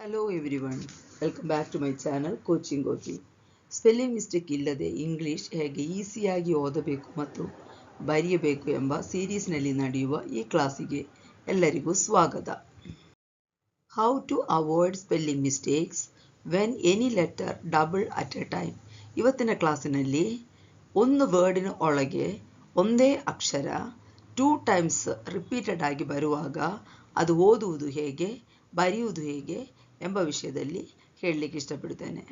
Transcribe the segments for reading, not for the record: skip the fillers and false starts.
Hello everyone, welcome back to my channel Coaching Gopi. Spelling mistake ಇಲ್ಲದೆ English ಹೇಗೆ ಈಸಿಯಾಗಿ ಓದಬೇಕು ಮತ್ತು ಬರೆಯಬೇಕು ಎಂಬ ಸೀರೀಸ್ನಲ್ಲಿ ನಡೆಯುವ ಈ ಕ್ಲಾಸಿಗೆ ಎಲ್ಲರಿಗೂ ಸ್ವಾಗತ. How to avoid spelling mistakes when any letter double at a time. ಇವತ್ತಿನ ಕ್ಲಾಸಿನಲ್ಲಿ ಒಂದು ವರ್ಡಿನ ಒಳಗೆ ಒಂದೇ ಅಕ್ಷರ 2 ಟೈಮ್ಸ್ ರಿಪೀಟೆಡ್ ಆಗಿ ಬರುವಾಗ ಅದು ಓದುವುದು ಹೇಗೆ, ಬರೆಯುವುದು ಹೇಗೆ ಎಂಬ ವಿಷಯದಲ್ಲಿ ಹೇಳಲಿಕ್ಕೆ ಇಷ್ಟಪಡ್ತೇನೆ.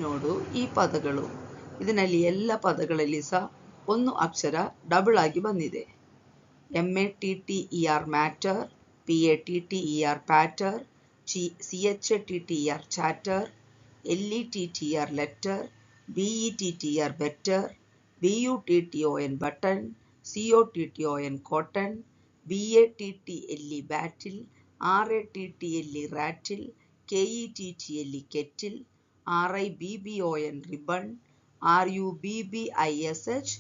ನೋಡು, ಈ ಪದಗಳು, ಇದರಲ್ಲಿ ಎಲ್ಲ ಪದಗಳಲ್ಲಿ ಸಹ ಒಂದು ಅಕ್ಷರ ಡಬಲ್ ಆಗಿ ಬಂದಿದೆ. MATTER matter, PATTER ಪ್ಯಾಟರ್, CHATTER chatter, LETTER letter, BETTER better, BUTTON button, COTTON cotton, BATTLE ಬ್ಯಾಟಿಲ್, RATTLE ರ್ಯಾಟಿಲ್, KETTLE ಕೆಟಿಲ್, RIBBON ribbon, RUBBISH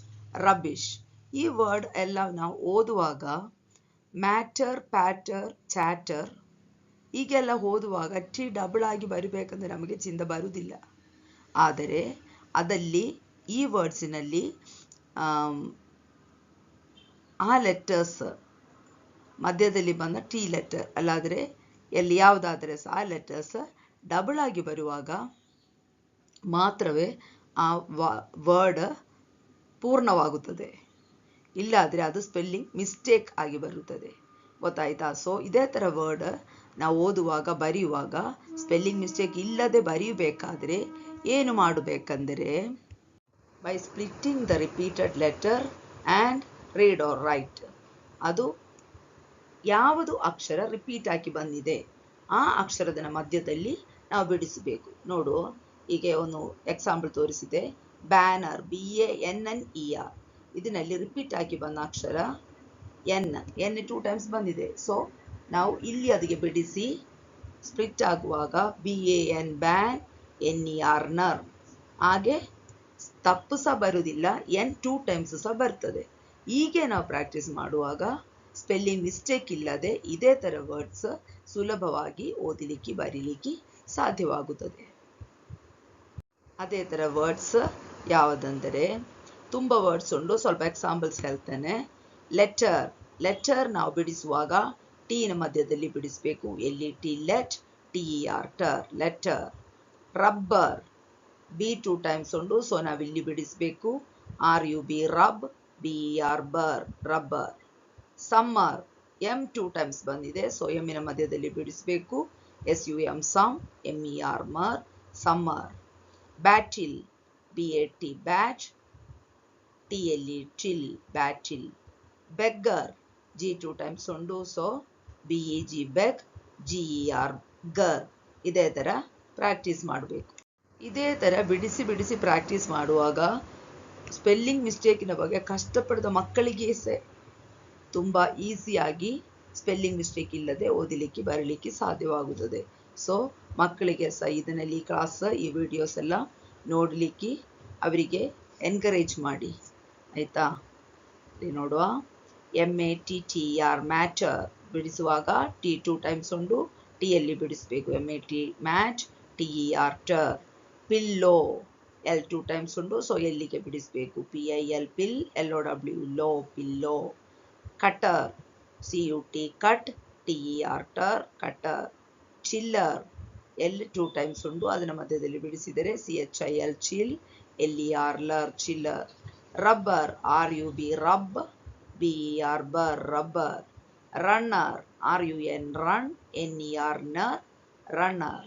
rubbish. ಈ ವರ್ಡ್ ಎಲ್ಲ ನಾವು ಓದುವಾಗ ಮ್ಯಾಟರ್, ಪ್ಯಾಟರ್, ಚಾಟರ್ ಹೀಗೆಲ್ಲ ಓದುವಾಗ ಟಿ ಡಬಲ್ ಆಗಿ ಬರಬೇಕಂದ್ರೆ ನಮಗೆ ಚಿಂದ ಬರುವುದಿಲ್ಲ. ಆದರೆ ಅದಲ್ಲಿ ಈ ವರ್ಡ್ಸಿನಲ್ಲಿ ಆ ಲೆಟರ್ಸ್ ಮಧ್ಯದಲ್ಲಿ ಬಂದ ಟಿ ಲೆಟರ್ ಅಲ್ಲಾದರೆ ಎಲ್ಲಿ ಯಾವುದಾದರೆ ಸಹ ಆ ಲೆಟರ್ಸ್ ಡಬಲ್ ಆಗಿ ಬರುವಾಗ ಮಾತ್ರವೇ ಆ ವರ್ಡ್ ಪೂರ್ಣವಾಗುತ್ತದೆ, ಇಲ್ಲಾದರೆ ಅದು ಸ್ಪೆಲ್ಲಿಂಗ್ ಮಿಸ್ಟೇಕ್ ಆಗಿ ಬರುತ್ತದೆ. ಗೊತ್ತಾಯ್ತಾ? ಸೊ ಇದೇ ಥರ ವರ್ಡ್ ನಾವು ಓದುವಾಗ ಬರೆಯುವಾಗ ಸ್ಪೆಲ್ಲಿಂಗ್ ಮಿಸ್ಟೇಕ್ ಇಲ್ಲದೆ ಬರೆಯಬೇಕಾದ್ರೆ ಏನು ಮಾಡಬೇಕಂದರೆ by splitting the repeated letter and read or write. ಅದು ಯಾವುದು ಅಕ್ಷರ ರಿಪೀಟ್ ಆಗಿ ಬಂದಿದೆ ಆ ಅಕ್ಷರದ ಮಧ್ಯದಲ್ಲಿ ನಾವು ಬಿಡಿಸಬೇಕು. ನೋಡು, ಹೀಗೆ ಒಂದು ಎಕ್ಸಾಂಪಲ್ ತೋರಿಸಿದೆ. ಬ್ಯಾನರ್, BANNER, ಇದರಲ್ಲಿ ರಿಪೀಟ್ ಆಗಿ ಬಂದ ಅಕ್ಷರ N 2 ಟೈಮ್ಸ್ ಬಂದಿದೆ. ಸೊ ನಾವು ಇಲ್ಲಿ ಅದಕ್ಕೆ ಬಿಡಿಸಿ ಸ್ಪ್ಲಿಟ್ ಆಗುವಾಗ BAN ಬ್ಯಾನ್, NER ನರ್, ಹಾಗೆ ತಪ್ಪು ಸಹ ಬರುವುದಿಲ್ಲ, N 2 ಟೈಮ್ಸ್ ಸಹ ಬರ್ತದೆ. ಹೀಗೆ ನಾವು ಪ್ರಾಕ್ಟೀಸ್ ಮಾಡುವಾಗ ಸ್ಪೆಲ್ಲಿಂಗ್ ಮಿಸ್ಟೇಕ್ ಇಲ್ಲದೆ ಇದೇ ಥರ ವರ್ಡ್ಸ್ ಸುಲಭವಾಗಿ ಓದಲಿಕ್ಕೆ ಬರೀಲಿಕ್ಕೆ ಸಾಧ್ಯವಾಗುತ್ತದೆ. ಅದೇ ಥರ ವರ್ಡ್ಸ್ ಯಾವುದಂದರೆ ತುಂಬ ವರ್ಡ್ಸ್ ಉಂಟು, ಸ್ವಲ್ಪ ಎಕ್ಸಾಂಪಲ್ಸ್ ಹೇಳ್ತೇನೆ. ಲೆಟರ್ ನಾವು ಬಿಡಿಸುವಾಗ ಟೀನ ಮಧ್ಯದಲ್ಲಿ ಬಿಡಿಸಬೇಕು, LET let, TER ter, letter. Rubber, B 2 times ಉಂಟು, ಸೊ ನಾವಿಲ್ಲಿ ಬಿಡಿಸಬೇಕು, RUB rub, BER ber, rubber. Summer, M 2 times ಬಂದಿದೆ, ಸೊ ಎಮ್ಮಿನ ಮಧ್ಯದಲ್ಲಿ ಬಿಡಿಸಬೇಕು, SUM sum, MER mer, summer. Battle, BAT bat, TLE tle, battle. Beggar, G 2 times ಉಂಟು, so BEG beg, GER ger. ಇದೇ ಥರ ಪ್ರಾಕ್ಟೀಸ್ ಮಾಡಬೇಕು. ಇದೇ ಥರ ಬಿಡಿಸಿ ಬಿಡಿಸಿ ಪ್ರಾಕ್ಟೀಸ್ ಮಾಡುವಾಗ ಸ್ಪೆಲ್ಲಿಂಗ್ ಮಿಸ್ಟೇಕಿನ ಬಗ್ಗೆ ಕಷ್ಟಪಡಿದ ಮಕ್ಕಳಿಗೆ ಸಹ ತುಂಬ ಈಸಿಯಾಗಿ ಸ್ಪೆಲ್ಲಿಂಗ್ ಮಿಸ್ಟೇಕ್ ಇಲ್ಲದೆ ಓದಲಿಕ್ಕೆ ಬರಲಿಕ್ಕೆ ಸಾಧ್ಯವಾಗುತ್ತದೆ. ಸೊ ಮಕ್ಕಳಿಗೆ ಸಹ ಇದರಲ್ಲಿ ಕ್ಲಾಸ್, ಈ ವಿಡಿಯೋಸ್ ಎಲ್ಲ ನೋಡಲಿಕ್ಕೆ ಅವರಿಗೆ ಎನ್ಕರೇಜ್ ಮಾಡಿ, ಆಯಿತಾ? ನೋಡುವ, MATTER ಮ್ಯಾಟರ್ ಬಿಡಿಸುವಾಗ T 2 ಟೈಮ್ಸ್ ಉಂಟು, TLE ಬಿಡಿಸಬೇಕು, MAT mat, TER ter. Pillow, L 2 times ಉಂಟು, ಸೊ ಎಲ್ಲಿಗೆ ಬಿಡಿಸಬೇಕು, PIL pil, LOW low, pillow. Cutter, CUT cut, TER ter, cutter. Chiller, L 2 times ಉಂಟು, ಅದರ ಮಧ್ಯದಲ್ಲಿ ಬಿಡಿಸಿದರೆ CHIL chil, LER ler, chiller. Rubber, RUB rub, BER ber, rubber. Runner, RUN run, NER ner, runner.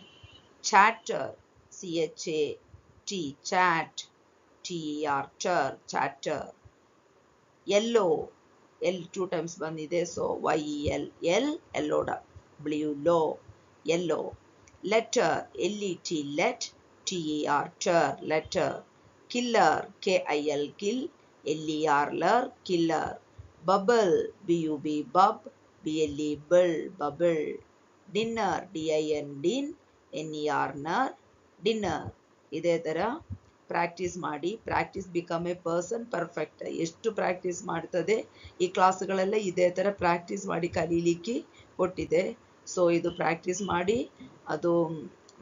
Chatter, CHAT chat, TER ter, chatter. Yellow, L 2 times ಬಂದಿದೆ, so YEL yel, LOW low, yellow. Letter, LET let, TER ter, letter. Killer, KIL kil, LER ler, killer. Bubble, BUB bub, BLE ble, bubble. Dinner, DIN din, NER ner, dinner. ಇದೇ ಥರ practice ಮಾಡಿ. Practice become a person perfect. ಎಷ್ಟು practice ಮಾಡ್ತದೆ, ಈ ಕ್ಲಾಸ್ಗಳೆಲ್ಲ ಇದೇ ಥರ practice ಮಾಡಿ ಕಲೀಲಿಕ್ಕೆ ಕೊಟ್ಟಿದೆ. ಸೊ ಇದು ಪ್ರಾಕ್ಟೀಸ್ ಮಾಡಿ, ಅದು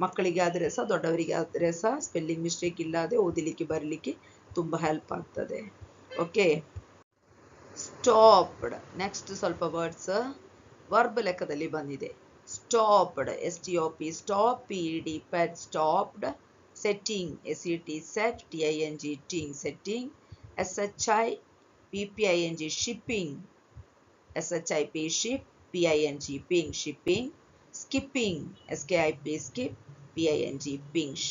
ಮಕ್ಕಳಿಗೆ ಆದರೆ ಸಹ ದೊಡ್ಡವರಿಗೆ ಆದರೆ ಸಹ ಸ್ಪೆಲ್ಲಿಂಗ್ ಮಿಸ್ಟೇಕ್ ಇಲ್ಲದೆ ಓದಲಿಕ್ಕೆ ಬರಲಿಕ್ಕೆ ತುಂಬ ಹೆಲ್ಪ್ ಆಗ್ತದೆ. Okay, stopped. ನೆಕ್ಸ್ಟ್ ಸ್ವಲ್ಪ ವರ್ಡ್ಸ್ ವರ್ಬ್ ಲೆಕ್ಕದಲ್ಲಿ ಬಂದಿದೆ. Stopped, STOP, stop, PED, ped, stopped. Setting, SET, set, TING, ting, setting. SHI, PPING, shipping, SHIP, ship, PING, ping, shipping. Skipping, SKIP, skip, PING, ping,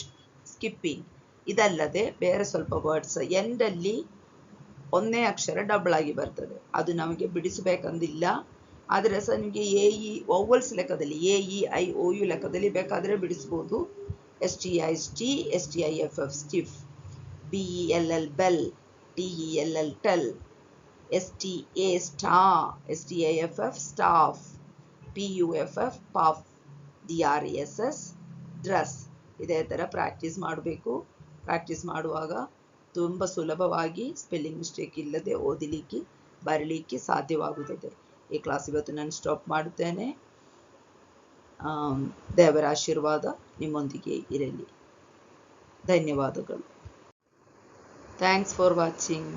skipping. ಇದಲ್ಲದೆ ಬೇರೆ ಸ್ವಲ್ಪ words ಎಂಡಲ್ಲಿ ಒಂದೇ ಅಕ್ಷರ double ಆಗಿ ಬರ್ತದೆ, ಅದು ನಮಗೆ ಬಿಡಿಸಬೇಕಂದಿಲ್ಲ. ಆದರೆ ಸಹ ನಿಮಗೆ ವೌವಲ್ಸ್ ಲೆಕ್ಕದಲ್ಲಿ AEIOU ಲೆಕ್ಕದಲ್ಲಿ ಬೇಕಾದರೆ ಬಿಡಿಸ್ಬೋದು. STI, ಸ್ಟಿ, STIFF, stiff, BELL, bell, TELL, tell, STA, ಸ್ಟಾ, STIFF, staff, PUFF, puff, DRESS, dress. ಇದೇ ಥರ ಪ್ರಾಕ್ಟೀಸ್ ಮಾಡಬೇಕು. ಪ್ರಾಕ್ಟೀಸ್ ಮಾಡುವಾಗ ತುಂಬ ಸುಲಭವಾಗಿ ಸ್ಪೆಲ್ಲಿಂಗ್ ಮಿಸ್ಟೇಕ್ ಇಲ್ಲದೆ ಓದಲಿಕ್ಕೆ ಬರಲಿಕ್ಕೆ ಸಾಧ್ಯವಾಗುತ್ತದೆ. ಈ ಕ್ಲಾಸ್ ಇವತ್ತು ನಾನು ಸ್ಟಾಪ್ ಮಾಡುತ್ತೇನೆ. ದೇವರ ಆಶೀರ್ವಾದ ನಿಮ್ಮೊಂದಿಗೆ ಇರಲಿ. ಧನ್ಯವಾದಗಳು. Thanks for watching.